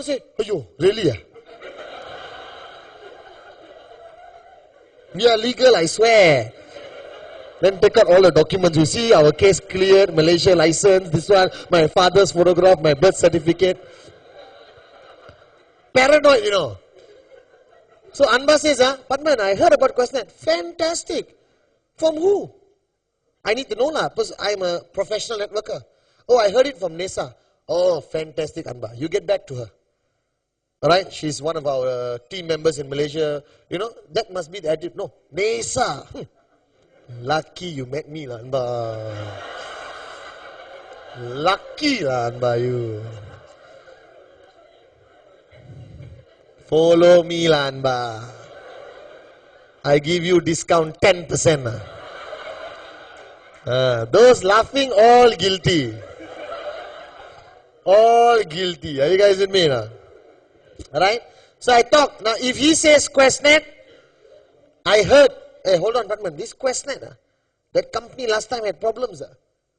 say, "Ayo, really? We are legal, I swear." Then take out all the documents. You see, our case cleared, Malaysia license, this one, my father's photograph, my birth certificate. Paranoid, you know. So Anba says, Padman, I heard about Questnet. Fantastic. From who? I need to know lah, because I'm a professional networker. Oh, I heard it from Nesa. Oh, fantastic, Anba. You get back to her. Alright, she's one of our team members in Malaysia. You know, that must be the attitude. No, Nesa. Lucky you met me lah, Anba. Lucky lah, Anba, you. Follow me lah, Anba. I give you discount 10%. Those laughing, all guilty. All guilty. Are you guys with me now? Alright? So I talk. Now if he says Questnet, I heard, hey, hold on, Batman, this Questnet, that company last time had problems.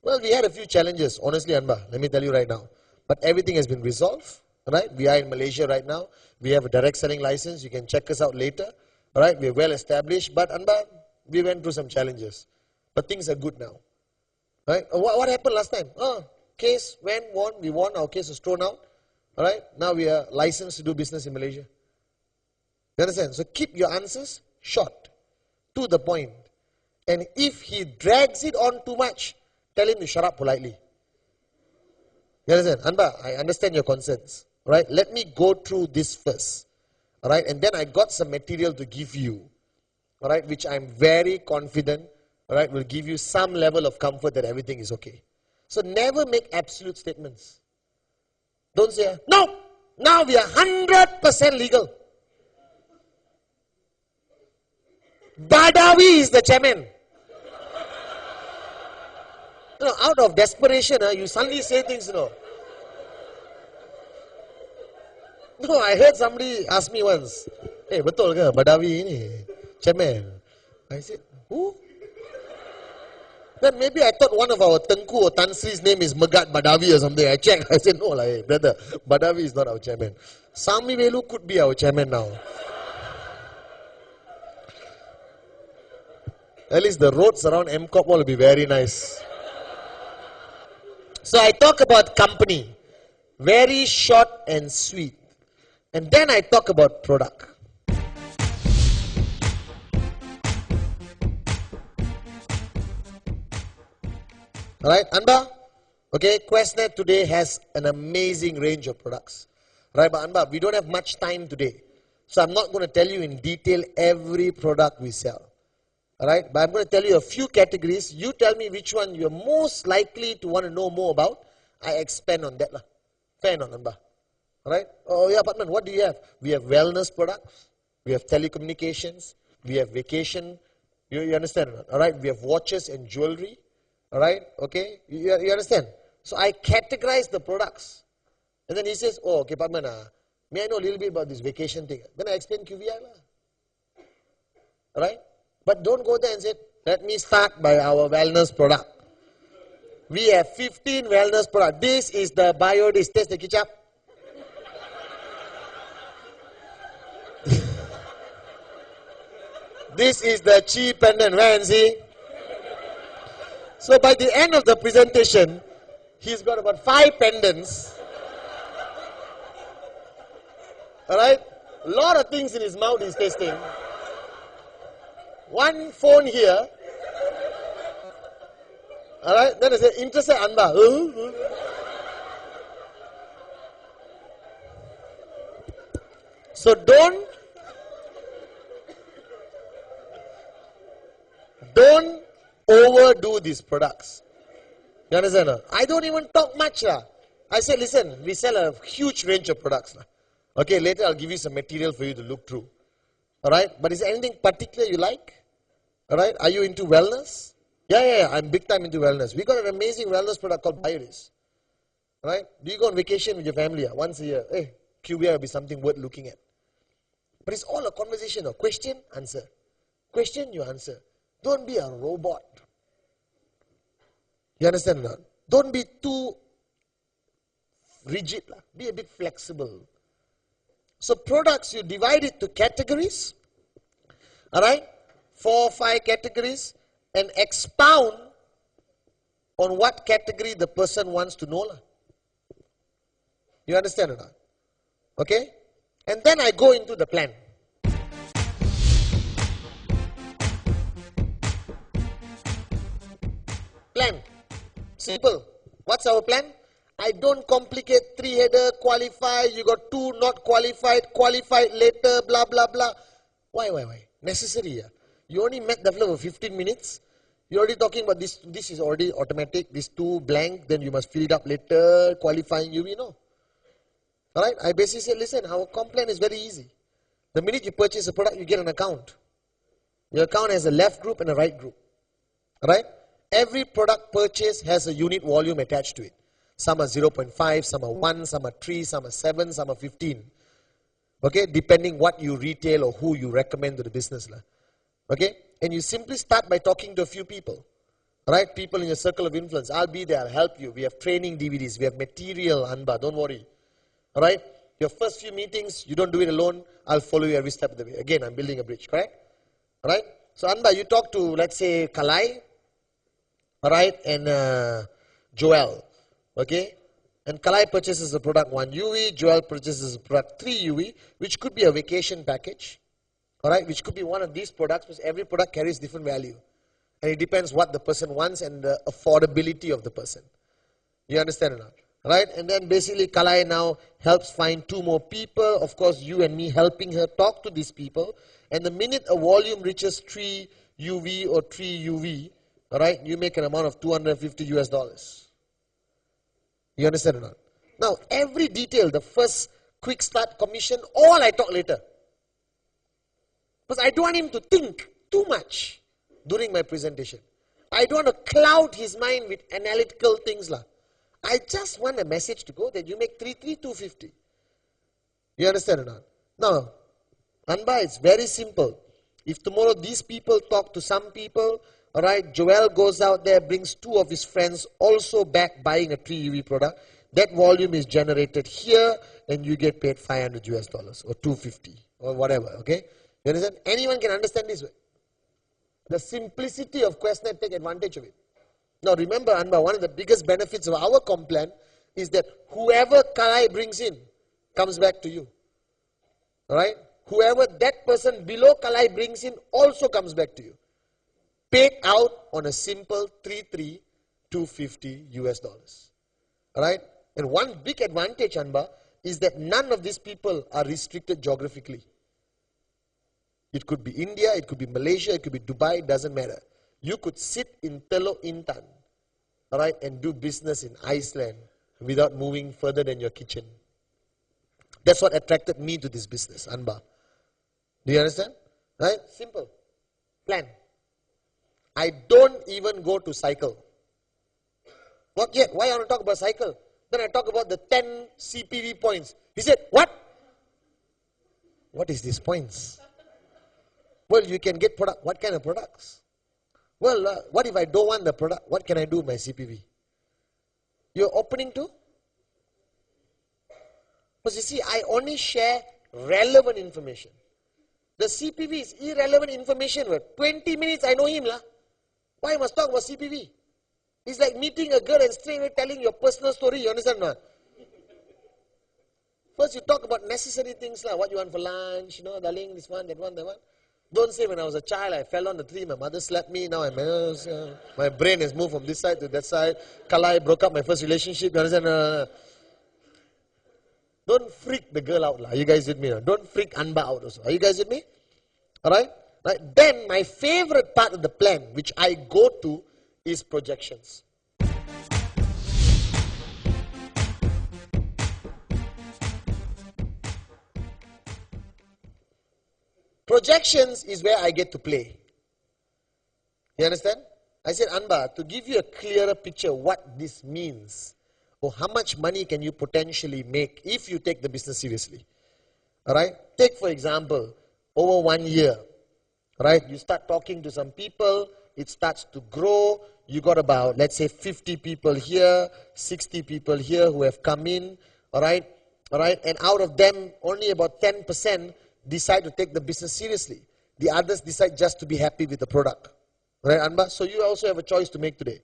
Well, we had a few challenges, honestly, Anba, let me tell you right now. But everything has been resolved. Alright? We are in Malaysia right now. We have a direct selling license. You can check us out later. Alright? We're well established. But Anba, we went through some challenges. But things are good now. Right? What happened last time? Case went, won, we won, our case was thrown out. Alright? Now we are licensed to do business in Malaysia. You understand? So keep your answers short, to the point. And if he drags it on too much, tell him to shut up politely. You understand? Anba, I understand your concerns. Alright? Let me go through this first. Alright? And then I got some material to give you. Alright? Which I'm very confident, alright, will give you some level of comfort that everything is okay. So never make absolute statements. Don't say, no, now we are 100% legal. Badawi is the chairman. You know, out of desperation, you suddenly say things, you know. No, I heard somebody ask me once, hey, betul ke Badawi ni, chairman? I said, who? Then maybe I thought one of our Tengku or Tan Sri's name is Megat Badawi or something. I checked, I said, no, hey, brother, Badawi is not our chairman. Sami Velu could be our chairman now. At least the roads around MCOP will be very nice. So I talk about company, very short and sweet. And then I talk about product. Alright, Anba? Okay, Questnet today has an amazing range of products. Right, but Anba, we don't have much time today. So I'm not going to tell you in detail every product we sell. Alright, but I'm going to tell you a few categories. You tell me which one you're most likely to want to know more about. I expand on that. Fair enough, Anba. Alright? Oh yeah, Patman, what do you have? We have wellness products. We have telecommunications. We have vacation. You understand? Alright, we have watches and jewelry. Alright, okay, you understand? So I categorize the products. And then he says, oh, okay, Padman, may I know a little bit about this vacation thing? Then I explain QVI. Alright? But don't go there and say, let me start by our wellness product. We have 15 wellness products. This is the BioDis. Taste the ketchup. This is the Chi pendant. Where and see? So by the end of the presentation, he's got about 5 pendants. Alright? A lot of things in his mouth he's tasting. One phone here. Alright? Then I say, interested Anba. So don't overdo these products. You understand? I don't even talk much. I say, listen, we sell a huge range of products. Okay, later I'll give you some material for you to look through. Alright, but is there anything particular you like? Alright, are you into wellness? Yeah, I'm big time into wellness. We got an amazing wellness product called BioDis. Alright, do you go on vacation with your family once a year? Hey, QVI will be something worth looking at. But it's all a conversation. Question, answer. Question, you answer. Don't be a robot. You understand or not? Don't be too rigid. Be a bit flexible. So products, you divide it to categories, all right, 4 or 5 categories, and expound on what category the person wants to know. You understand or not? Okay? And then I go into the plan. Plan. Simple. What's our plan? I don't complicate 3-header, qualify, you got 2 not qualified, qualified later, blah, blah, blah. Why? Necessary. Yeah? You only met the flow for 15 minutes. You're already talking about this. This is already automatic. This 2 blank, then you must fill it up later, qualifying you know. Alright? I basically said, listen, our comp plan is very easy. The minute you purchase a product, you get an account. Your account has a left group and a right group. Alright? Every product purchase has a unit volume attached to it. Some are 0.5, some are 1, some are 3, some are 7, some are 15. Okay? Depending what you retail or who you recommend to the business. Okay? And you simply start by talking to a few people. Right? People in your circle of influence. I'll be there, I'll help you. We have training DVDs, we have material, Anba, don't worry. Alright? Your first few meetings, you don't do it alone. I'll follow you every step of the way. Again, I'm building a bridge, correct? Alright? So Anba, you talk to, let's say, Kalai, alright, and Joel, okay? And Kalai purchases the product 1 UV, Joel purchases the product 3 UV, which could be a vacation package, alright, which could be one of these products, because every product carries different value. And it depends what the person wants and the affordability of the person. You understand or not? Right? And then basically Kalai now helps find 2 more people. Of course, you and me helping her talk to these people. And the minute a volume reaches 3 UV or 3 UV, alright, you make an amount of $250 US. You understand or not? Now, every detail, the first quick start commission, all I talk later. Because I don't want him to think too much during my presentation. I don't want to cloud his mind with analytical things. I just want a message to go that you make 250. You understand or not? Now, Anba, it's very simple. If tomorrow these people talk to some people, alright, Joel goes out there, brings 2 of his friends also back buying a 3 UV product, that volume is generated here and you get paid $500 US or 250 or whatever, okay? You understand? Anyone can understand this way. The simplicity of QuestNet, take advantage of it. Now remember, Anba, one of the biggest benefits of our comp plan is that whoever Kalai brings in comes back to you. Alright? Whoever that person below Kalai brings in also comes back to you. Paid out on a simple 250 US dollars. Alright? And one big advantage, Anba, is that none of these people are restricted geographically. It could be India, it could be Malaysia, it could be Dubai, it doesn't matter. You could sit in Teluk Intan, alright, and do business in Iceland without moving further than your kitchen. That's what attracted me to this business, Anba. Do you understand? Right? Simple. Plan. I don't even go to cycle. Not yet. Why I want to talk about cycle? Then I talk about the 10 CPV points. He said, what? What is these points? Well, you can get product. What kind of products? Well, what if I don't want the product? What can I do with my CPV? You're opening to? Because you see, I only share relevant information. The CPV is irrelevant information. 20 minutes, I know him. Why I must talk about CPV? It's like meeting a girl and straight away telling your personal story. You understand or not? First, you talk about necessary things, what you want for lunch, darling, this one, that one, that one. Don't say when I was a child, I fell on the tree, my mother slapped me, now my brain has moved from this side to that side. Kalai broke up my first relationship, you understand? Don't freak the girl out. Are you guys with me? Don't freak Anba out also. Are you guys with me? Alright? Right. Then my favorite part of the plan, which I go to, is projections. Projections is where I get to play. You understand? I said, Anba, to give you a clearer picture what this means, or how much money can you potentially make if you take the business seriously. Alright? Take for example, over 1 year, right? You start talking to some people, it starts to grow, you got about, let's say 50 people here, 60 people here who have come in, alright? All right, and out of them, only about 10% decide to take the business seriously. The others decide just to be happy with the product. All right, Anba? So you also have a choice to make today.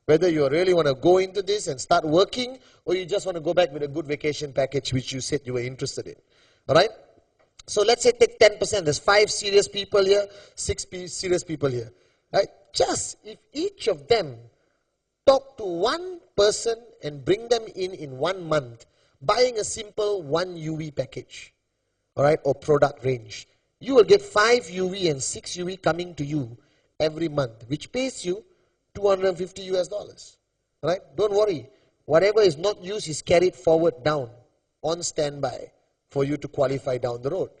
Whether you really want to go into this and start working, or you just want to go back with a good vacation package, which you said you were interested in. All right? So let's say take 10%. There's 5 serious people here, 6 serious people here. Right? Just if each of them talk to one person and bring them in 1 month, buying a simple 1 UV package, all right, or product range, you will get 5 UV and 6 UV coming to you every month, which pays you $250 US. Right? Don't worry. Whatever is not used is carried forward down on standby for you to qualify down the road.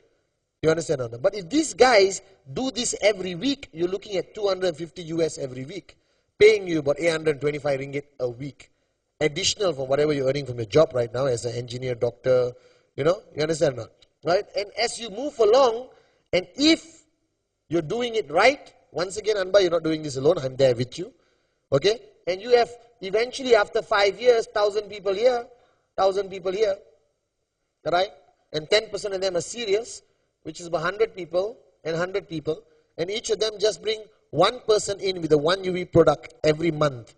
You understand or not? But if these guys do this every week, you're looking at 250 US every week, paying you about 825 ringgit a week, additional from whatever you're earning from your job right now as an engineer, doctor, you know, you understand or not? Right? And as you move along, and if you're doing it right, once again, Anba, you're not doing this alone, I'm there with you, okay? And you have, eventually after 5 years, 1,000 people here, 1,000 people here, right? And 10% of them are serious, which is about 100 people and 100 people, and each of them just bring one person in with a 1 UV product every month.